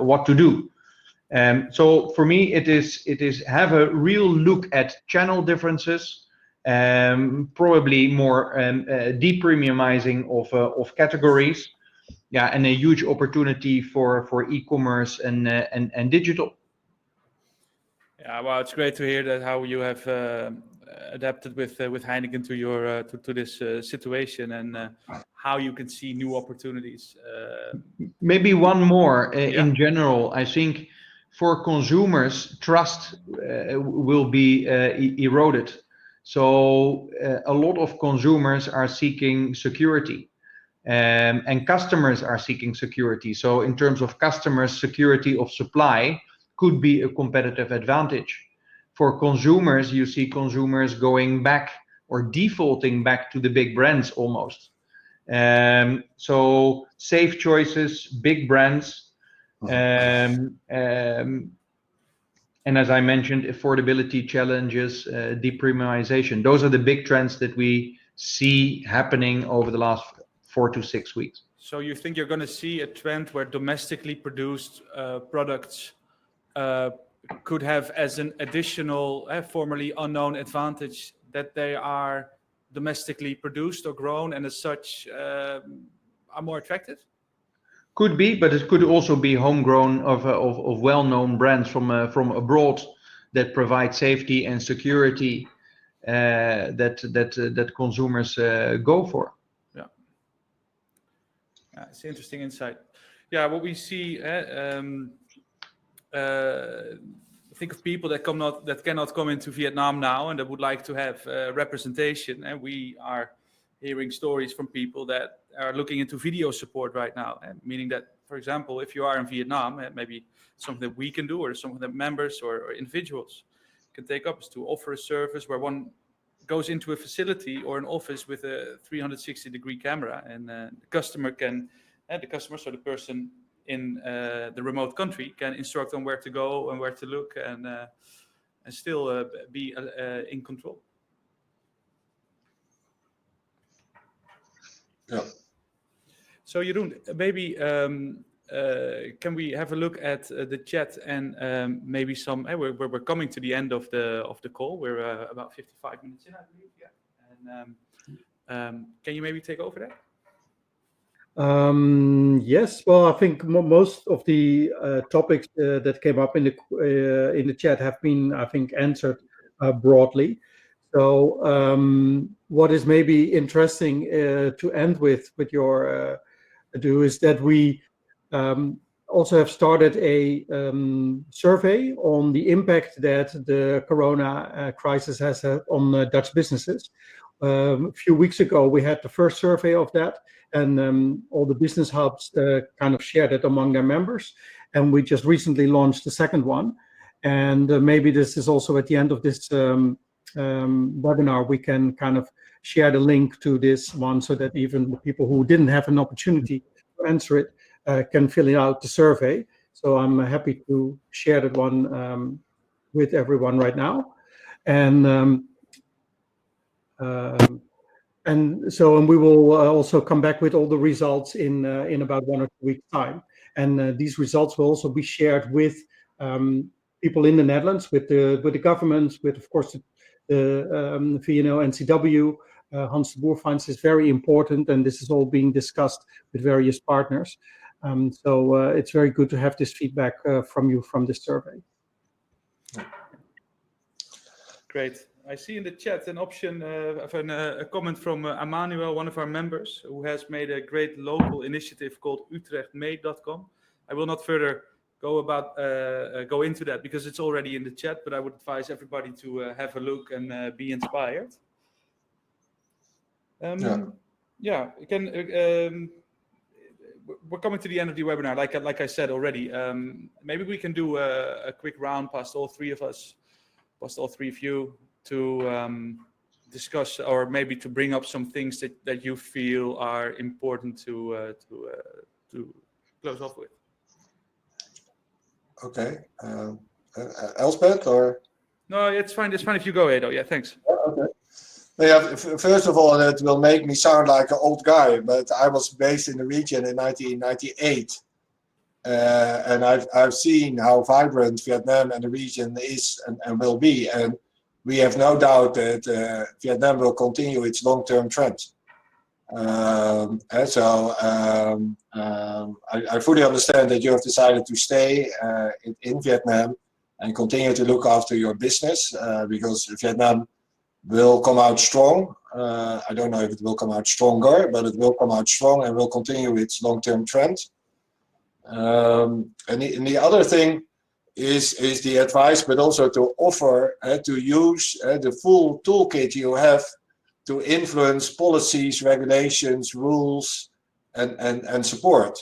what to do. So for me, it is have a real look at channel differences, probably more depremiumizing of categories, yeah, and a huge opportunity for e-commerce and digital. Yeah, well, it's great to hear that how you have adapted with Heineken to your to this situation, and how you can see new opportunities. Maybe one more in general. I think for consumers, trust will be eroded. So a lot of consumers are seeking security, and customers are seeking security. So in terms of customers, security of supply could be a competitive advantage. For consumers, you see consumers going back or defaulting back to the big brands almost. So safe choices, big brands, and as I mentioned, affordability challenges, depremiumization. Those are the big trends that we see happening over the last 4 to 6 weeks. So you think you're going to see a trend where domestically produced products could have as an additional, formerly unknown advantage that they are domestically produced or grown, and as such are more attractive? Could be, but it could also be homegrown of well-known brands from abroad that provide safety and security that consumers go for. Yeah, it's an interesting insight. Yeah, what we see. Think of people that cannot come into Vietnam now and that would like to have representation, and we are hearing stories from people that are looking into video support right now, and meaning that, for example, if you are in Vietnam, maybe something that we can do or something that members or individuals can take up is to offer a service where one goes into a facility or an office with a 360-degree camera, and the customer, so the person in the remote country, can instruct on where to go and where to look, and still be in control. Yeah. So Jeroen, maybe can we have a look at the chat and maybe some? We're coming to the end of the call. We're about 55 minutes in, I believe. Yeah. And can you maybe take over that? Yes. Well, I think most of the topics that came up in the chat have been, I think, answered broadly. So what is maybe interesting to end with your is that we also have started a survey on the impact that the corona crisis has had on Dutch businesses. A few weeks ago, we had the first survey of that, and all the business hubs kind of shared it among their members. And we just recently launched the second one. And maybe this is also at the end of this webinar, we can kind of share the link to this one so that even the people who didn't have an opportunity to answer it can fill out the survey. So I'm happy to share that one with everyone right now. And we will also come back with all the results in about 1 or 2 weeks' time. And these results will also be shared with people in the Netherlands, with the governments, with, of course, the VNO NCW. Hans de Boer finds this very important, and this is all being discussed with various partners. So it's very good to have this feedback from you from this survey. Great. I see in the chat an option of a comment from Emmanuel, one of our members, who has made a great local initiative called utrechtmee.com. I will not further go into that because it's already in the chat, but I would advise everybody to have a look and be inspired. Yeah, we're coming to the end of the webinar, like I said already. Maybe we can do a quick round past all three of you, to discuss, or maybe to bring up some things that you feel are important to close off with. Okay. Elsbeth, or? No, it's fine. It's fine if you go, Edo. Yeah, thanks. Okay. Yeah, first of all, it will make me sound like an old guy, but I was based in the region in 1998. And I've seen how vibrant Vietnam and the region is and will be. And we have no doubt that Vietnam will continue its long-term trend. I fully understand that you have decided to stay in Vietnam and continue to look after your business because Vietnam will come out strong. I don't know if it will come out stronger, but it will come out strong and will continue its long-term trend. And the other thing is the advice, but also to offer to use the full toolkit you have to influence policies, regulations, rules, and support.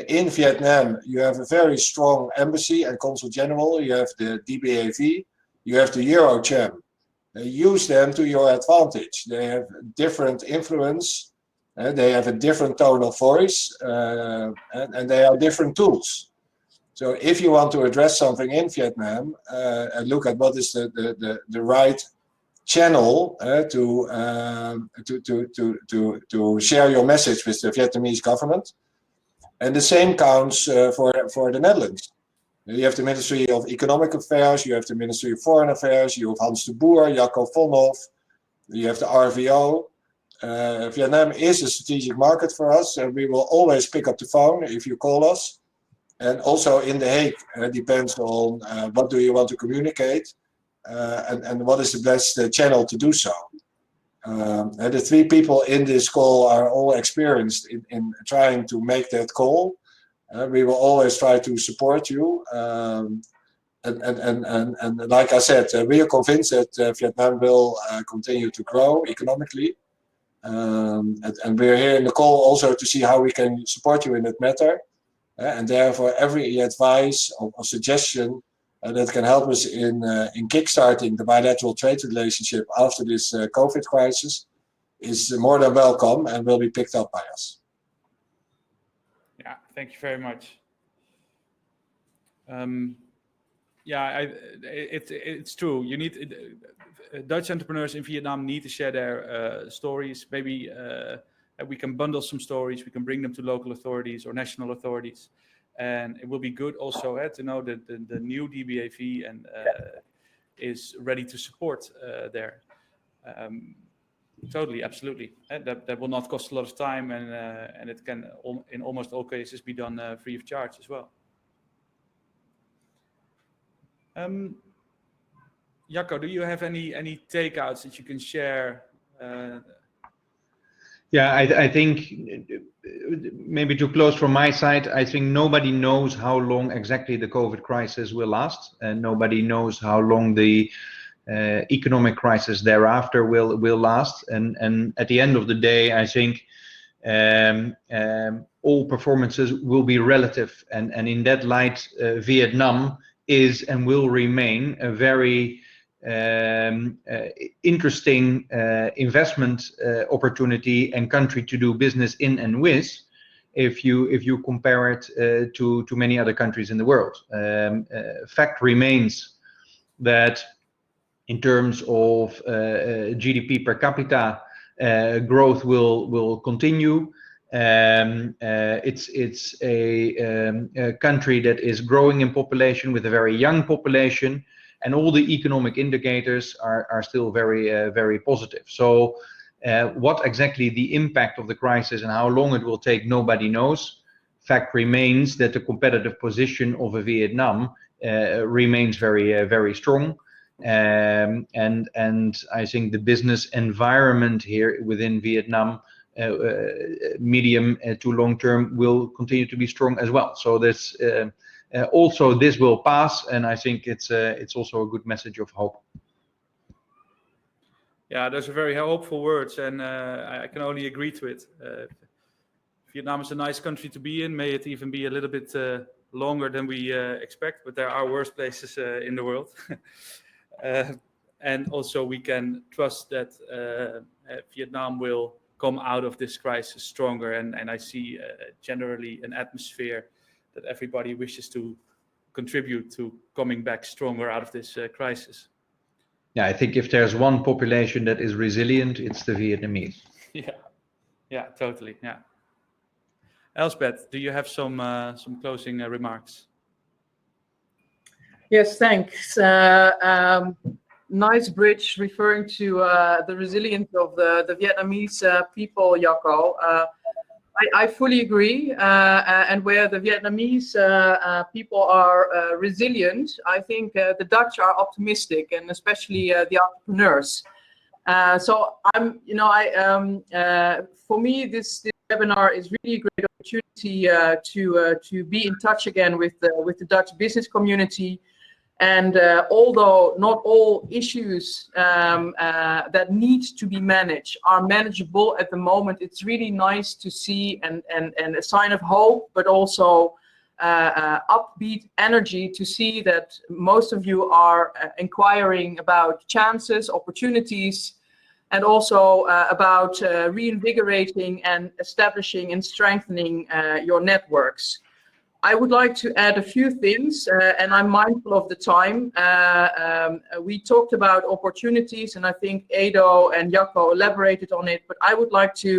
In Vietnam, you have a very strong embassy and consul general. You have the DBAV, you have the Eurocham. Use them to your advantage. They have different influence. They have a different tone of voice, and they are different tools. So if you want to address something in Vietnam, and look at what is the right channel to share your message with the Vietnamese government. And the same counts for the Netherlands. You have the Ministry of Economic Affairs, you have the Ministry of Foreign Affairs, you have Hans de Boer, Jacco, you have the RVO. Vietnam is a strategic market for us, and we will always pick up the phone if you call us. And also in The Hague, depends on what do you want to communicate and what is the best channel to do so. And the three people in this call are all experienced in trying to make that call. We will always try to support you. And like I said, we are convinced that Vietnam will continue to grow economically. And we're here in the call also to see how we can support you in that matter. And therefore, every advice or suggestion that can help us in kickstarting the bilateral trade relationship after this COVID crisis is more than welcome and will be picked up by us. Yeah, thank you very much. It's true. You need Dutch entrepreneurs in Vietnam need to share their stories. Maybe we can bundle some stories. We can bring them to local authorities or national authorities, and it will be good also to know that the new DBAV and is ready to support there. Totally, absolutely. That will not cost a lot of time, and it can in almost all cases be done free of charge as well. Jacco, do you have any takeouts that you can share? Yeah, I think maybe to close from my side, I think nobody knows how long exactly the COVID crisis will last, and nobody knows how long the economic crisis thereafter will last. And at the end of the day, I think all performances will be relative, and in that light, Vietnam is and will remain a very interesting investment opportunity and country to do business in and with, if you compare it to many other countries in the world. Fact remains that in terms of GDP per capita, growth will continue. It's a country that is growing in population with a very young population, and all the economic indicators are still very positive. So what exactly the impact of the crisis and how long it will take, nobody knows. Fact remains that the competitive position of Vietnam remains very strong. And I think the business environment here within Vietnam, medium to long term, will continue to be strong as well. So this also this will pass, and I think it's also a good message of hope. Yeah, those are very hopeful words, and I can only agree to it. Vietnam is a nice country to be in. May it even be a little bit longer than we expect, but there are worse places in the world. And also we can trust that Vietnam will come out of this crisis stronger, and I see generally an atmosphere that everybody wishes to contribute to coming back stronger out of this crisis. Yeah, I think if there's one population that is resilient, it's the Vietnamese. Yeah, totally. Yeah. Elsbeth, do you have some closing remarks? Yes, thanks. Nice bridge referring to the resilience of the Vietnamese people, Jacco. I fully agree. And where the Vietnamese people are resilient, I think the Dutch are optimistic, and especially the entrepreneurs. So for me, this webinar is really a great opportunity to be in touch again with the Dutch business community. And although not all issues that need to be managed are manageable at the moment, it's really nice to see and a sign of hope, but also upbeat energy to see that most of you are inquiring about chances, opportunities, and also about reinvigorating and establishing and strengthening your networks. I would like to add a few things, and I'm mindful of the time. We talked about opportunities, and I think Edo and Jacco elaborated on it, but I would like to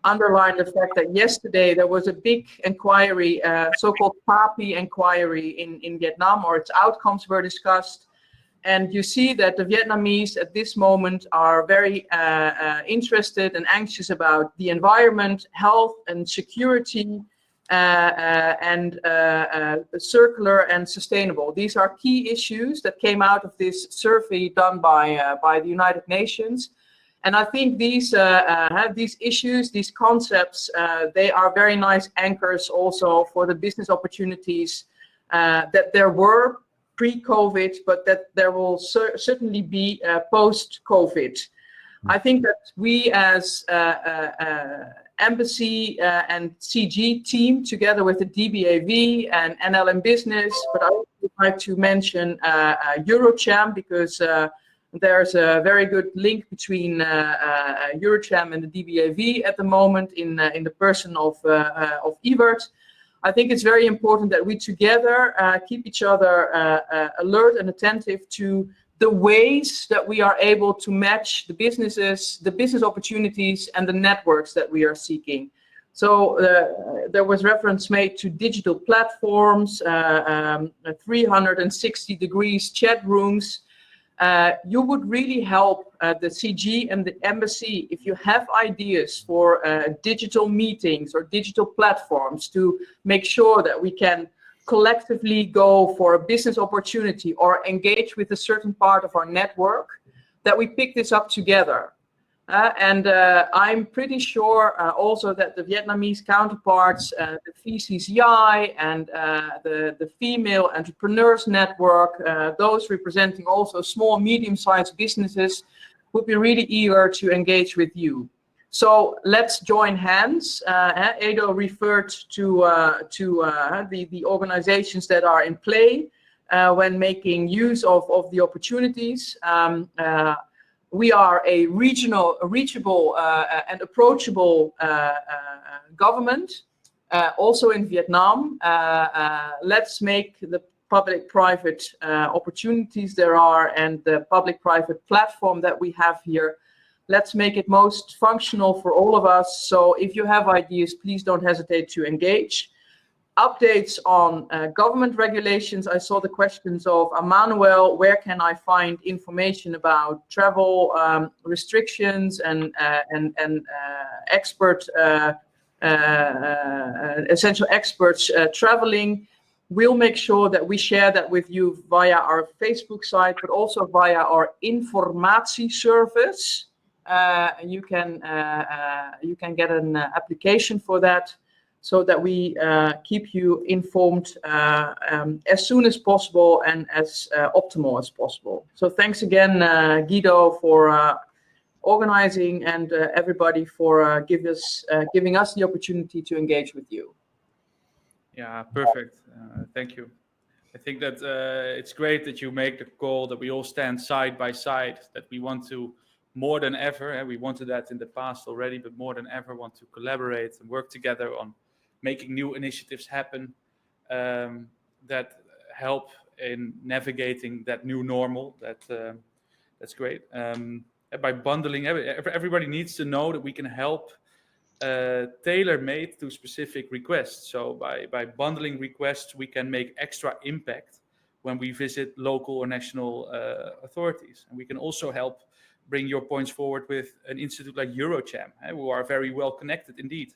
underline the fact that yesterday there was a big inquiry, so-called PAPI inquiry in Vietnam, or its outcomes were discussed. And you see that the Vietnamese at this moment are very interested and anxious about the environment, health and security, and circular and sustainable. These are key issues that came out of this survey done by the United Nations. And I think these issues, these concepts, they are very nice anchors also for the business opportunities that there were pre-COVID, but that there will certainly be post-COVID. I think that we as Embassy and CG team, together with the DBAV and NLinBusiness, but I would like to mention Eurocham, because there's a very good link between Eurocham and the DBAV at the moment in the person of Evert. I think it's very important that we together keep each other alert and attentive to the ways that we are able to match the businesses, the business opportunities, and the networks that we are seeking. So there was reference made to digital platforms, 360 degrees chat rooms. You would really help the CG and the Embassy if you have ideas for digital meetings or digital platforms to make sure that we can collectively go for a business opportunity or engage with a certain part of our network, that we pick this up together. And I'm pretty sure also that the Vietnamese counterparts, the VCCI and the Female Entrepreneurs Network, those representing also small, medium-sized businesses, would be really eager to engage with you. So let's join hands. Edo referred to the organizations that are in play when making use of the opportunities. We are a reachable and approachable government, also in Vietnam. Let's make the public-private opportunities there are and the public-private platform that we have here, let's make it most functional for all of us. So if you have ideas, please don't hesitate to engage. Updates on government regulations. I saw the questions of Emmanuel, where can I find information about travel restrictions and expert, essential experts traveling. We'll make sure that we share that with you via our Facebook site, but also via our informatie service. You can get an application for that, so that we keep you informed as soon as possible and as optimal as possible. So thanks again, Guido, for organizing, and everybody for giving us the opportunity to engage with you. Yeah, perfect. Thank you. I think that it's great that you make the call that we all stand side by side, that we want to, more than ever, and we wanted that in the past already, but more than ever want to collaborate and work together on making new initiatives happen that help in navigating that new normal. That's great. By bundling, everybody needs to know that we can help tailor-made to specific requests. So by bundling requests, we can make extra impact when we visit local or national authorities. And we can also help bring your points forward with an institute like Eurocham, who are very well connected indeed.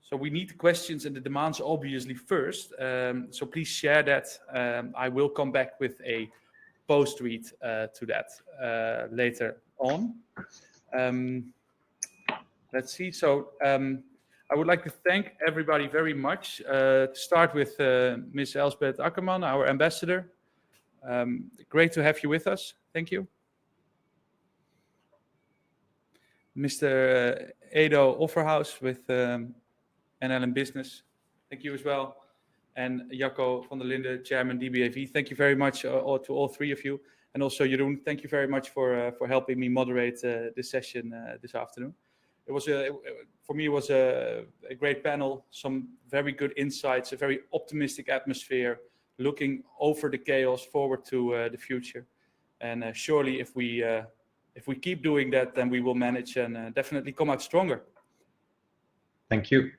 So we need the questions and the demands obviously first. So please share that. I will come back with a post-read to that later on. Let's see. So I would like to thank everybody very much. To start with Ms. Elsbeth Akkerman, our ambassador. Great to have you with us. Thank you. Mr. Edo Offerhaus with NLinBusiness. Thank you as well. And Jacco van der Linden, Chairman DBAV. Thank you very much to all three of you. And also Jeroen, thank you very much for helping me moderate this session this afternoon. for me, it was a great panel, some very good insights, a very optimistic atmosphere, looking over the chaos forward to the future. And surely if we keep doing that, then we will manage and definitely come out stronger. Thank you.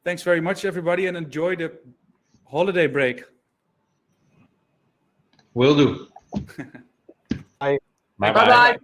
Thanks very much, everybody, and enjoy the holiday break. Will do. Bye bye. Bye-bye.